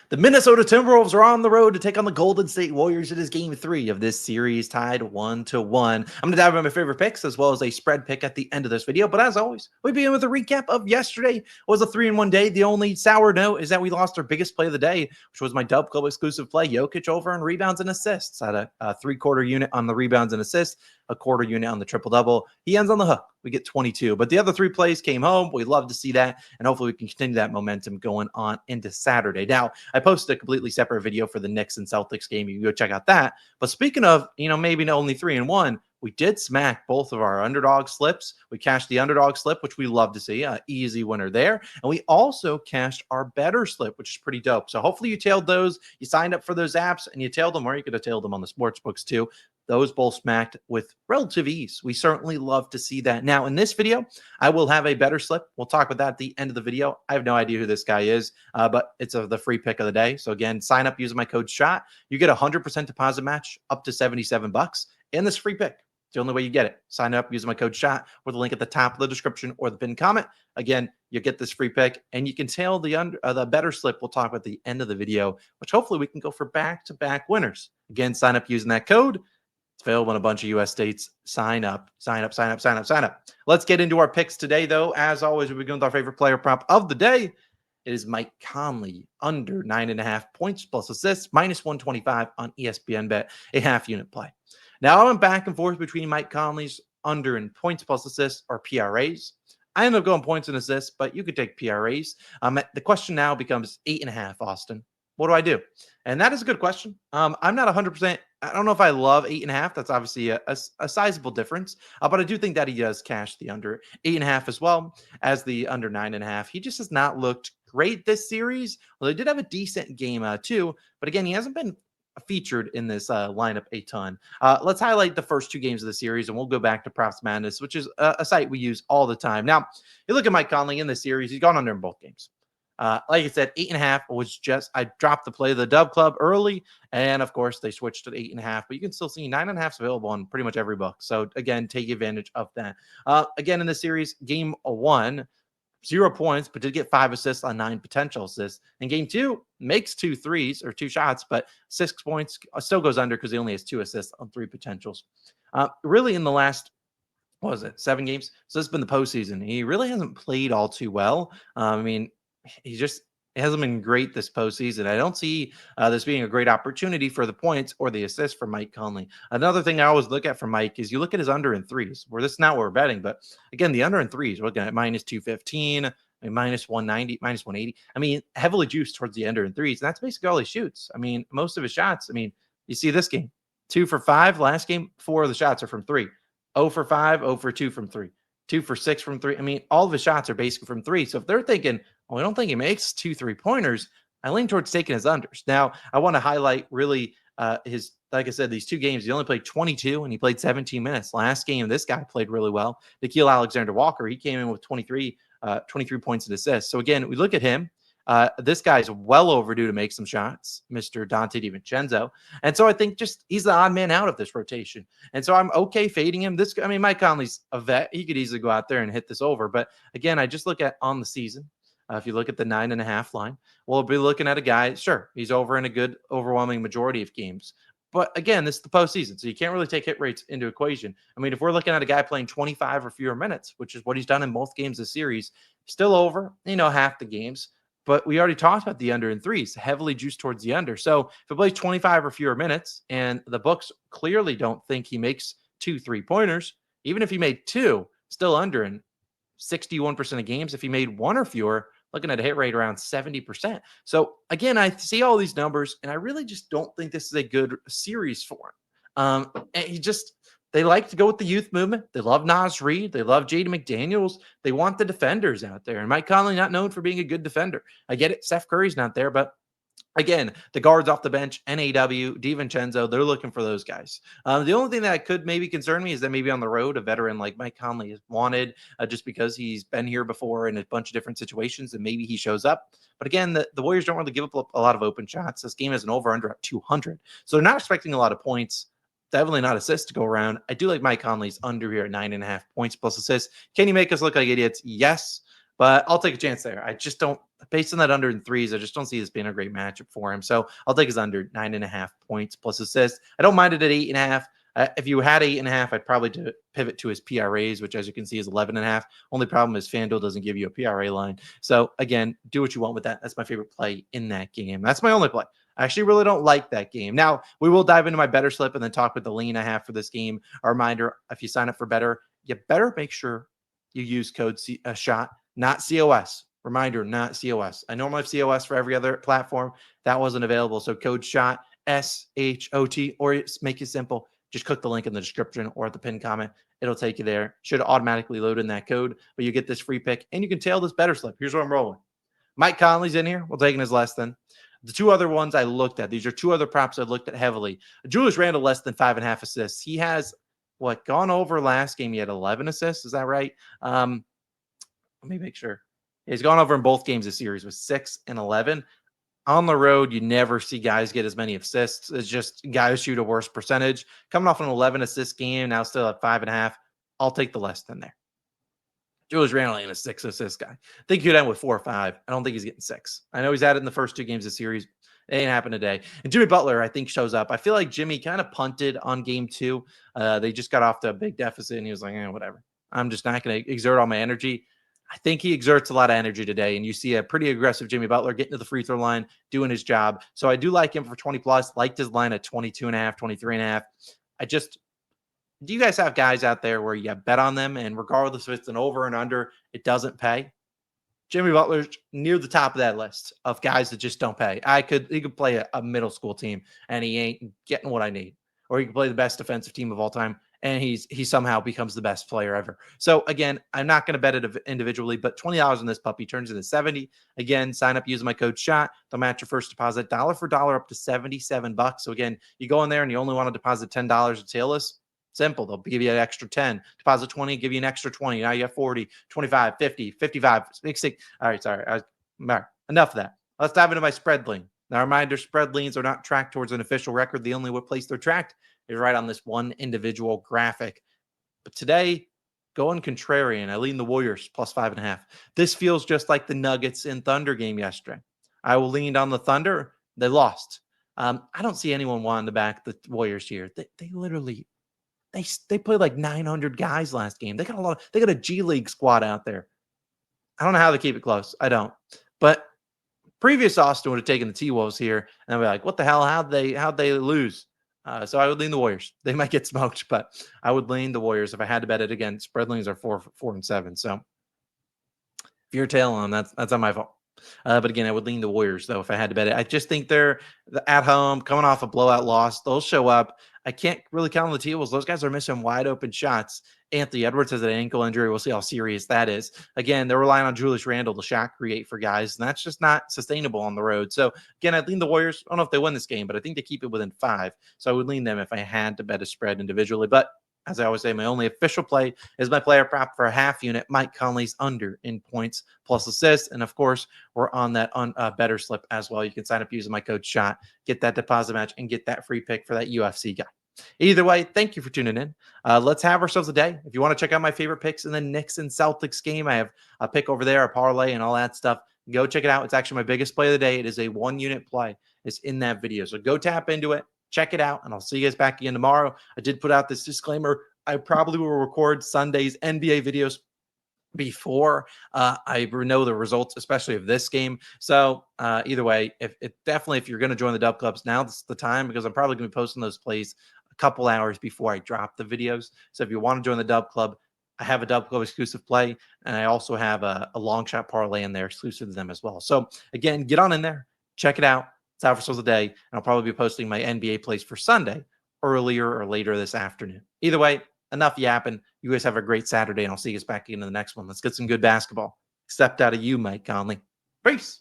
The Minnesota Timberwolves are on the road to take on the Golden State Warriors. It is game 3 of this series, tied 1-1. I'm going to dive into my favorite picks as well as a spread pick at the end of this video. But as always, we begin with a recap of yesterday. It was a 3-1 day. The only sour note is that we lost our biggest play of the day, which was my Dub Club exclusive play, Jokic over on rebounds and assists. I had a three-quarter unit on the rebounds and assists, a quarter unit on the triple-double. He ends on the hook. We get 22. But the other 3 plays came home. We love to see that. And hopefully we can continue that momentum going on into Saturday. Now, I posted a completely separate video for the Knicks and Celtics game. You can go check out that. But speaking of, maybe only 3-1, we did smack both of our underdog slips. We cashed the underdog slip, which we love to see. Easy winner there. And we also cashed our Betr slip, which is pretty dope. So hopefully you tailed those. You signed up for those apps and you tailed them, or you could have tailed them on the sports books too. Those both smacked with relative ease. We certainly love to see that. Now, in this video, I will have a Betr slip. We'll talk about that at the end of the video. I have no idea who this guy is, but it's the free pick of the day. So again, sign up using my code SHOT. You get a 100% deposit match up to $77 in this free pick. It's the only way you get it. Sign up using my code SHOT or the link at the top of the description or the pinned comment. Again, you get this free pick, and you can tail the Betr slip we'll talk about at the end of the video, which hopefully we can go for back-to-back winners. Again, sign up using that code. It's available in a bunch of U.S. states. Sign up. Let's get into our picks today, though. As always, we begin with our favorite player prop of the day. It is Mike Conley, under 9.5 points plus assists, minus 125 on ESPN Bet, a half-unit play. Now, I went back and forth between Mike Conley's under and points plus assists or PRAs. I ended up going points and assists, but you could take PRAs. The question now becomes 8.5, Austin. What do I do? And that is a good question. I'm not 100%. I don't know if I love 8.5. That's obviously a sizable difference. But I do think that he does cash the under 8.5 as well as the under 9.5. He just has not looked great this series. Well, he did have a decent game too. But again, he hasn't been featured in this lineup a ton. Let's highlight the first 2 games of the series, and we'll go back to PropsMadness, which is a site we use all the time. Now, you look at Mike Conley in this series. He's gone under in both games. Like I said, 8.5 was I dropped the play of the Dub Club early, and of course they switched to 8.5, but you can still see 9.5 is available on pretty much every book. So again, take advantage of that. Again, in the series, game 1, 0 points, but did get 5 assists on 9 potential assists. In game 2, makes 2 threes or 2 shots, but 6 points still goes under because he only has 2 assists on 3 potentials. Really in the last, 7 games? So this has been the postseason. He really hasn't played all too well. It hasn't been great this postseason. I don't see this being a great opportunity for the points or the assists for Mike Conley. Another thing I always look at for Mike is you look at his under and threes, where this is not what we're betting, but again, the under and threes, we're looking at minus 215, minus 190, minus 180. Heavily juiced towards the under and threes. And that's basically all he shoots. Most of his shots, you see this game, 2 for 5. Last game, 4 of the shots are from 3. 0 for 5, 0 for 2 from 3. 2 for 6 from 3. All of his shots are basically from 3. So if they're thinking, I don't think he makes 2 3-pointers, I lean towards taking his unders. Now, I want to highlight really like I said, these 2 games, he only played 22 and he played 17 minutes. Last game, this guy played really well. Nickeil Alexander-Walker, he came in with 23 points and assists. So again, we look at him. This guy's well overdue to make some shots, Mr. Dante DiVincenzo. And so I think he's the odd man out of this rotation. And so I'm okay fading him. Mike Conley's a vet. He could easily go out there and hit this over. But again, I just look at on the season. If you look at the 9.5 line, we'll be looking at a guy, sure, he's over in a good overwhelming majority of games. But again, this is the postseason, so you can't really take hit rates into equation. If we're looking at a guy playing 25 or fewer minutes, which is what he's done in both games this series, still over, half the games. But we already talked about the under and threes, heavily juiced towards the under. So if he plays 25 or fewer minutes, and the books clearly don't think he makes 2 3-pointers, even if he made 2, still under in 61% of games. If he made 1 or fewer, looking at a hit rate around 70%. So again, I see all these numbers, and I really just don't think this is a good series for him. They like to go with the youth movement. They love Naz Reid. They love Jaden McDaniels. They want the defenders out there. And Mike Conley not known for being a good defender. I get it. Steph Curry's not there, but again, the guards off the bench, NAW, DiVincenzo, they're looking for those guys. The only thing that could maybe concern me is that maybe on the road, a veteran like Mike Conley is wanted just because he's been here before in a bunch of different situations, and maybe he shows up. But again, the Warriors don't really give up a lot of open shots. This game is an over-under at 200. So they're not expecting a lot of points. Definitely not assists to go around. I do like Mike Conley's under here at 9.5 points plus assists. Can he make us look like idiots? Yes. but I'll take a chance there. I just don't, based on that under in threes, I just don't see this being a great matchup for him. So I'll take his under 9.5 points plus assists. I don't mind it at 8.5. If you had 8.5, I'd probably pivot to his PRAs, which, as you can see, is 11.5. Only problem is FanDuel doesn't give you a PRA line. So again, do what you want with that. That's my favorite play in that game. That's my only play. I actually really don't like that game. Now, we will dive into my Betr slip and then talk with the lean I have for this game. A reminder, if you sign up for Betr, you better make sure you use code SHOT, not COS. Reminder, not COS. I normally have COS for every other platform. That wasn't available. So code SHOT, SHOT, or make it simple. Just click the link in the description or at the pinned comment. It'll take you there. Should automatically load in that code, but you get this free pick and you can tail this Betr slip. Here's what I'm rolling. Mike Conley's in here. We're taking his less than. The two other ones I looked at, these are two other props I looked at heavily. Julius Randle, less than 5.5 assists. He has, gone over last game. He had 11 assists. Is that right? Let me make sure. He's gone over in both games this series with 6 and 11. On the road, you never see guys get as many assists. It's just guys shoot a worse percentage. Coming off an 11 assist game, now still at 5.5. I'll take the less than there. Julius Randle ain't a 6 assist guy. I think he'd end with 4 or 5. I don't think he's getting 6. I know he's had it in the first 2 games of the series. It ain't happened today. And Jimmy Butler, I think, shows up. I feel like Jimmy kind of punted on game 2. They just got off to a big deficit, and he was like, whatever. I'm just not going to exert all my energy. I think he exerts a lot of energy today, and you see a pretty aggressive Jimmy Butler getting to the free throw line, doing his job. So I do like him for 20 plus. Liked his line at 22.5, 23.5. Do you guys have guys out there where you bet on them, and regardless if it's an over and under, it doesn't pay? Jimmy Butler's near the top of that list of guys that just don't pay. He could play a middle school team, and he ain't getting what I need. Or he could play the best defensive team of all time, and he somehow becomes the best player ever. So again, I'm not going to bet it individually, but $20 on this puppy turns into 70. Again, sign up using my code SHOT. They'll match your first deposit dollar for dollar up to $77. So again, you go in there and you only want to deposit $10 to tail this. Simple. They'll give you an extra 10. Deposit 20, give you an extra 20. Now you have 40, 25, 50, 55, 60. All right, sorry. All right, enough of that. Let's dive into my spread lean. Now, reminder, spread leans are not tracked towards an official record. The only place they're tracked is right on this one individual graphic. But today, going contrarian, I lean the Warriors plus 5.5. This feels just like the Nuggets and Thunder game yesterday. I will lean on the Thunder. They lost. I don't see anyone wanting to back the Warriors here. They literally... They played like 900 guys last game. They got a G League squad out there. I don't know how they keep it close. I don't. But previous Austin would have taken the T-Wolves here, and I'd be like, what the hell? How'd they lose? So I would lean the Warriors. They might get smoked, but I would lean the Warriors if I had to bet it again. Spread leans are 4 and 7. So if you're tailing them, that's not my fault. But again, I would lean the Warriors, though, if I had to bet it. I just think they're at home, coming off a blowout loss. They'll show up. I can't really count on the T-Wolves. Those guys are missing wide open shots. Anthony Edwards has an ankle injury. We'll see how serious that is. Again, they're relying on Julius Randle to shot create for guys, and that's just not sustainable on the road. So again, I'd lean the Warriors. I don't know if they win this game, but I think they keep it within 5. So I would lean them if I had to bet a spread individually. But as I always say, my only official play is my player prop for a half unit, Mike Conley's under in points plus assists. And of course, we're on that Betr slip as well. You can sign up using my code SHOT, get that deposit match, and get that free pick for that UFC guy. Either way, thank you for tuning in. Let's have ourselves a day. If you want to check out my favorite picks in the Knicks and Celtics game, I have a pick over there, a parlay, and all that stuff. Go check it out. It's actually my biggest play of the day. It is a 1-unit play. It's in that video. So go tap into it. Check it out, and I'll see you guys back again tomorrow. I did put out this disclaimer. I probably will record Sunday's NBA videos before I know the results, especially of this game. So either way, if you're going to join the Dub Clubs, now's the time, because I'm probably going to be posting those plays a couple hours before I drop the videos. So if you want to join the Dub Club, I have a Dub Club exclusive play, and I also have a long shot parlay in there exclusive to them as well. So again, get on in there, check it out. It's out for souls a day, and I'll probably be posting my NBA plays for Sunday earlier or later this afternoon. Either way, enough yapping. You guys have a great Saturday, and I'll see you guys back in the next one. Let's get some good basketball. Except out of you, Mike Conley. Peace.